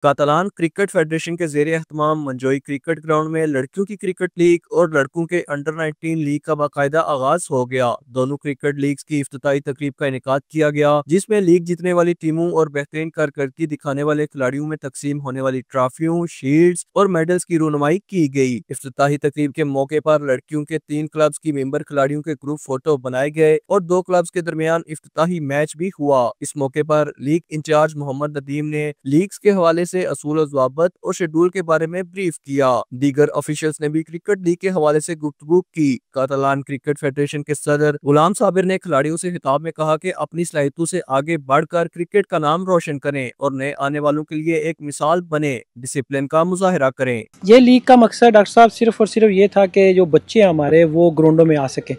Catalan cricket federation کے زیر اہتمام منجوئی کرکٹ گراؤنڈ میں لڑکیوں کی کرکٹ لیگ اور لڑکوں کے انڈر 19 لیگ کا باقاعدہ آغاز ہو گیا۔ دونوں کرکٹ لیگز کی افتتاحی تقریب کا انعقاد کیا گیا، جس میں لیگ جیتنے والی ٹیموں اور بہترین کارکردگی دکھانے والے کھلاڑیوں میں تقسیم ہونے والی ٹرافیوں، شیلڈز اور میڈلز کی رونمائی کی گئی۔ افتتاحی تقریب کے موقع پر لڑکیوں کے 3 کلبز کی ممبر کھلاڑیوں کے گروپ فوٹو بنائے گئے اور 2 کلبز کے درمیان افتتاحی میچ بھی ہوا۔ اس موقع پر لیگ انچارج محمد ندیم نے لیگز کے حوالے سے اصول و ضوابط اور شیڈول کے بارے میں بریف کیا۔ دیگر آفیشلز نے بھی کرکٹ لیگ کے حوالے سے گفتگو کی۔ کاتالان کرکٹ فیڈریشن کے صدر غلام صابر نے کھلاڑیوں سے خطاب میں کہا کہ اپنی صلاحیتوں سے آگے بڑھ کر کرکٹ کا نام روشن کریں اور نئے آنے والوں کے لیے ایک مثال بنے، ڈسپلن کا مظاہرہ کریں۔ یہ لیگ کا مقصد ڈاکٹر صاحب صرف اور صرف یہ تھا کہ جو بچے ہمارے وہ گراؤنڈوں میں آ سکیں،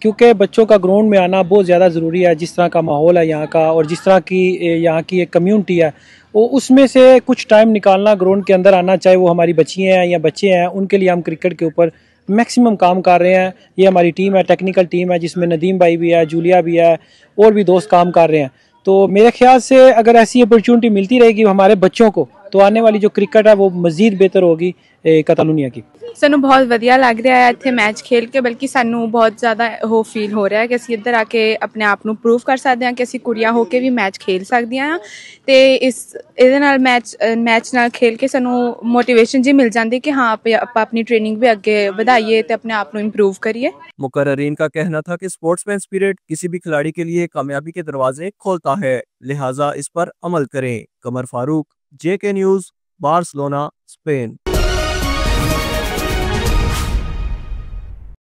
کیونکہ بچوں کا گراؤنڈ میں آنا بہت زیادہ ضروری ہے۔ جس طرح کا ماحول ہے یہاں کا اور جس طرح کی یہاں کی ایک کمیونٹی ہے، وہ اس میں سے کچھ ٹائم نکالنا گراؤنڈ کے اندر آنا، چاہے وہ ہماری بچیاں ہیں یا بچے ہیں، ان کے لیے ہم کرکٹ کے اوپر میکسیمم کام کر رہے ہیں۔ یہ ہماری ٹیم ہے، ٹیکنیکل ٹیم ہے، جس میں ندیم بھائی بھی ہے، جولیا بھی ہے، اور بھی دوست کام کر رہے ہیں۔ تو میرے خیال سے اگر ایسی اپرچونٹی ملتی رہے گی ہمارے بچوں کو، تو آنے والی جو کرکٹ ہے وہ مزید بہتر ہوگی کتالونیا کی۔ ਸਾਨੂੰ ਬਹੁਤ ਵਧੀਆ ਲੱਗ ਰਿਹਾ ਹੈ ਇੱਥੇ ਮੈਚ ਖੇਲ ਕੇ, ਬਲਕਿ ਸਾਨੂੰ ਬਹੁਤ ਜ਼ਿਆਦਾ ਉਹ ਫੀਲ ਹੋ ਰਿਹਾ ਹੈ ਕਿ ਅਸੀਂ ਇੱਧਰ ਆ ਕੇ ਆਪਣੇ ਆਪ ਨੂੰ ਪ੍ਰੂਵ ਕਰ ਸਕਦੇ ਹਾਂ ਕਿ ਅਸੀਂ ਕੁੜੀਆਂ ਹੋ ਕੇ ਵੀ ਮੈਚ ਖੇਲ ਸਕਦੀਆਂ ਹਾਂ। ਤੇ ਇਹਦੇ ਨਾਲ ਮੈਚ ਨਾਲ ਖੇਲ ਕੇ ਸਾਨੂੰ ਮੋਟੀਵੇਸ਼ਨ ਜੀ ਮਿਲ ਜਾਂਦੀ ਕਿ ਹਾਂ ਆਪਾਂ ਆਪਣੀ ਟ੍ਰੇਨਿੰਗ ਵੀ ਅੱਗੇ ਵਧਾਈਏ ਤੇ ਆਪਣੇ ਆਪ ਨੂੰ ਇੰਪਰੂਵ ਕਰੀਏ۔ مقررین کا کہنا تھا کہ سپورٹس مین اسپرٹ کسی بھی کھلاڑی کے لیے کامیابی کے دروازے کھولتا ہے، لہٰذا اس پر عمل کریں۔ قمر فاروق، JK نیوز، بارسلونا، اسپین۔